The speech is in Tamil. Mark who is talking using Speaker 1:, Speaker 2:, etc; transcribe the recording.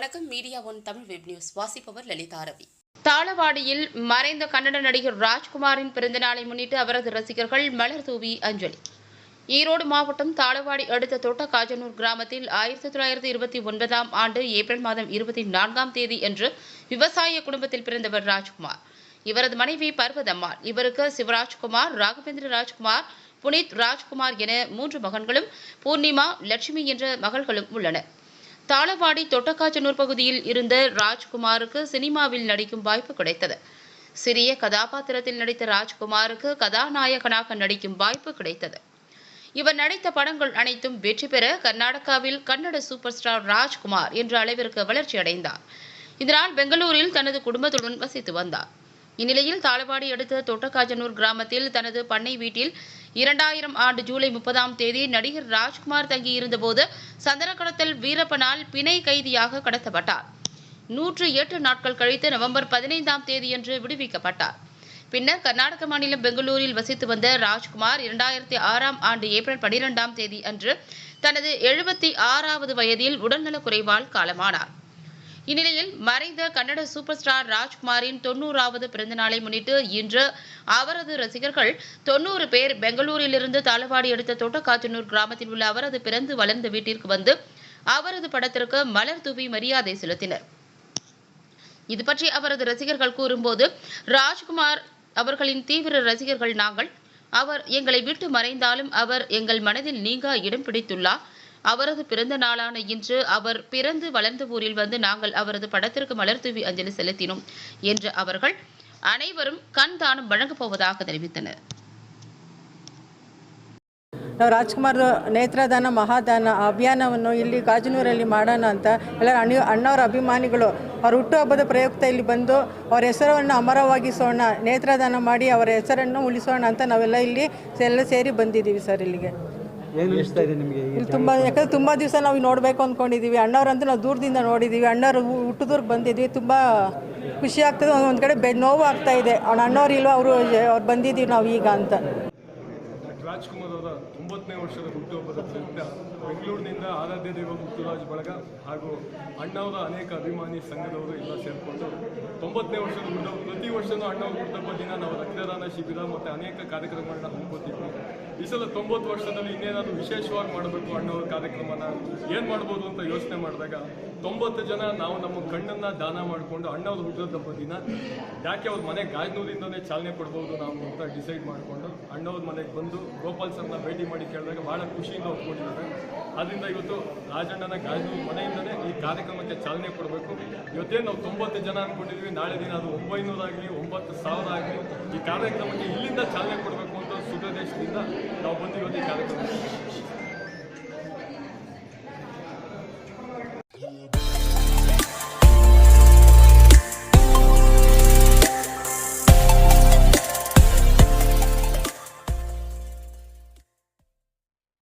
Speaker 1: வணக்கம். Media one Tamil web news வாசிப்பவர் லலிதா ரவி.
Speaker 2: தாளவாடியில் மறைந்த கன்னட நடிகர் ராஜ்குமாரின் பிறந்தநாளை முன்னிட்டு அவரது ரசிகர்கள் மலர் தூவி அஞ்சலி. ஈரோடு மாவட்டம் தாளவாடி அடுத்த தொட்டக்காஜனூர் கிராமத்தில் 1929ஆம் ஆண்டு ஏப்ரல் மாதம் 24ஆம் தேதி அன்று விவசாய குடும்பத்தில் பிறந்தவர் ராஜ்குமார். இவரது மனைவி பர்வதம்மாள். இவருக்கு சிவராஜ்குமார், ராகவேந்திர ராஜ்குமார், புனித் ராஜ்குமார் என 3 மகன்களும் பூர்ணிமா, லட்சுமி என்ற மகள்களும் உள்ளனர். தாளவாடி தொட்டக்காஜனூர் பகுதியில் இருந்த ராஜ்குமாருக்கு சினிமாவில் நடிக்கும் வாய்ப்பு கிடைத்தது. சிறிய கதாபாத்திரத்தில் நடித்த ராஜ்குமாருக்கு கதாநாயகனாக நடிக்கும் வாய்ப்பு கிடைத்தது. இவர் நடித்த படங்கள் அனைத்தும் வெற்றி பெற கர்நாடகாவில் கன்னட சூப்பர் ஸ்டார் ராஜ்குமார் என்ற அளவிற்கு வளர்ச்சி அடைந்தார். இதனால் பெங்களூரில் தனது குடும்பத்துடன் வசித்து வந்தார். இந்நிலையில் தாளவாடி அடுத்த தொட்டக்காஜனூர் கிராமத்தில் தனது பண்ணை வீட்டில் 2000 ஆண்டு ஜூலை 30ஆம் தேதி நடிகர் ராஜ்குமார் தங்கியிருந்தபோது சந்தனக்கடத்தல் வீரப்பனால் பிணை கைதியாக கடத்தப்பட்டார். 108 நாட்கள் கழித்து நவம்பர் 15ஆம் தேதியன்று விடுவிக்கப்பட்டார். பின்னர் கர்நாடக மாநிலம் பெங்களூரில் வசித்து வந்த ராஜ்குமார் 2006ஆம் ஆண்டு ஏப்ரல் 12ஆம் தேதி அன்று தனது 76வது வயதில் உடல்நலக்குறைவால் காலமானார். இந்நிலையில் மறைந்த கன்னட சூப்பர் ஸ்டார் ராஜ்குமாரின் 90வது பிறந்தநாளை முன்னிட்டு இன்று அவரது ரசிகர்கள் 90 பேர் பெங்களூரிலிருந்து தாளவாடி அடுத்த தொட்டக்காஜனூர் கிராமத்தில் உள்ள அவரது பிறந்து வளர்ந்த வீட்டிற்கு வந்து அவரது படத்திற்கு மலர் தூவி மரியாதை செலுத்தினர். இது பற்றி அவரது ரசிகர்கள் கூறும்போது, ராஜ்குமார் அவர்களின் தீவிர ரசிகர்கள் நாங்கள். அவர் எங்களை விட்டு மறைந்தாலும் அவர் எங்கள் மனதில் நீங்கா இடம் பிடித்துள்ளார். அவரது பிறந்த நாளான இன்று அவர் பிறந்து வளர்ந்த ஊரில் வந்து நாங்கள் அவரது படத்திற்கு மலர் தூவி அஞ்சலி செலுத்தினோம் என்று அவர்கள் அனைவரும் கண் தானம் வழங்கப் போவதாக தெரிவித்தனர்.
Speaker 3: ನಾವು ರಾಜ್ಕುಮಾರ್ ನೇತ್ರದಾನ ಮಹಾದಾನ ಅಭಿಯಾನವನ್ನು ಇಲ್ಲಿ ಕಾಜನೂರಲ್ಲಿ ಮಾಡೋಣ ಅಂತ ಎಲ್ಲ ಅಣ್ಣವರ ಅಭಿಮಾನಿಗಳು ಅವ್ರ ಹುಟ್ಟುಹಬ್ಬದ ಪ್ರಯುಕ್ತ ಇಲ್ಲಿ ಬಂದು ಅವರ ಹೆಸರನ್ನು ಅಮರವಾಗಿಸೋಣ, ನೇತ್ರದಾನ ಮಾಡಿ ಅವರ ಹೆಸರನ್ನು ಉಳಿಸೋಣ ಅಂತ ನಾವೆಲ್ಲ ಇಲ್ಲಿ ಎಲ್ಲ ಸೇರಿ ಬಂದಿದ್ದೀವಿ ಸರ್. ಇಲ್ಲಿಗೆ ಇಲ್ಲಿ ಯಾಕಂದರೆ ತುಂಬ ದಿವಸ ನಾವು ನೋಡಬೇಕು ಅಂದ್ಕೊಂಡಿದ್ದೀವಿ. ಅಣ್ಣವ್ರಂತೂ ನಾವು ದೂರದಿಂದ ನೋಡಿದ್ದೀವಿ. ಅಣ್ಣವ್ರು ಹುಟ್ಟದೂರ್ಗೆ ಬಂದಿದ್ವಿ. ತುಂಬ ಖುಷಿ ಆಗ್ತದೆ, ಒಂದು ಕಡೆ ನೋವು ಆಗ್ತಾ ಇದೆ. ಅವ್ನ ಅಣ್ಣವ್ರು ಇಲ್ವ, ಅವ್ರು ಬಂದಿದ್ದೀವಿ ನಾವು ಈಗ ಅಂತ.
Speaker 4: ರಾಜ್ಕುಮಾರ್ ಅವರ 90ನೇ ವರ್ಷದ ಹುಟ್ಟುಹಬ್ಬದ ಪ್ರಯುಕ್ತ ಬೆಂಗಳೂರಿನಿಂದ ಆರಾಧ್ಯ ದೇವ ಮುತ್ತುರಾಜ್ ಬಳಗ ಹಾಗೂ ಅಣ್ಣವರ ಅನೇಕ ಅಭಿಮಾನಿ ಸಂಘದವರು ಎಲ್ಲ ಸೇರಿಕೊಂಡು 90ನೇ ವರ್ಷದ ಹುಟ್ಟುಹಬ್ಬ, ಪ್ರತಿ ವರ್ಷವೂ ಅಣ್ಣವರ ಹುಟ್ಟುಹಬ್ಬ ದಿನ ನಾವು ರಕ್ತದಾನ ಶಿಬಿರ ಮತ್ತು ಅನೇಕ ಕಾರ್ಯಕ್ರಮಗಳನ್ನ ಹಮ್ಮಿಕೊಳ್ತಿದ್ವಿ. ಈ ಸಲ 90 ವರ್ಷದಲ್ಲಿ ಇನ್ನೇನಾದರೂ ವಿಶೇಷವಾಗಿ ಮಾಡಬೇಕು ಅಣ್ಣವರ ಕಾರ್ಯಕ್ರಮನ ಏನು ಮಾಡ್ಬೋದು ಅಂತ ಯೋಚನೆ ಮಾಡಿದಾಗ 90 ಜನ ನಾವು ನಮ್ಮ ಕಣ್ಣನ್ನು ದಾನ ಮಾಡಿಕೊಂಡು ಅಣ್ಣವ್ರ ಹುಟ್ಟುಹಬ್ಬ ದಿನ ಯಾಕೆ ಅವ್ರ ಮನೆ ಗಾಜನೂರಿಂದನೇ ಚಾಲನೆ ಕೊಡ್ಬೋದು ನಾವು ಅಂತ ಡಿಸೈಡ್ ಮಾಡಿಕೊಂಡು ಅಣ್ಣವ್ರ ಮನೆಗೆ ಬಂದು ಗೋಪಾಲ್ ಸರ್ನ ಭೇಟಿ ಮಾಡಿ ಕೇಳಿದಾಗ ಭಾಳ ಖುಷಿಯಿಂದ ಒಪ್ಕೊಂಡಿದ್ದಾರೆ. ಆದ್ದರಿಂದ ಇವತ್ತು ರಾಜಣ್ಣನ ಗಾಜನೂರು ಮನೆಯಿಂದನೇ ಈ ಕಾರ್ಯಕ್ರಮಕ್ಕೆ ಚಾಲನೆ ಕೊಡಬೇಕು. ಇವತ್ತೇನು ನಾವು 90 ಜನ ಅಂದ್ಕೊಂಡಿದ್ವಿ, ನಾಳೆ ದಿನ ಅದು 900 ಆಗಲಿ 9000 ಆಗಲಿ ಈ ಕಾರ್ಯಕ್ರಮಕ್ಕೆ ಇಲ್ಲಿಂದ ಚಾಲನೆ ಕೊಡಬೇಕು ಅಂತ ಸುದ್ರೇಶದಿಂದ ನಾವು ಬಂದು ಇವತ್ತು ಈ ಕಾರ್ಯಕ್ರಮ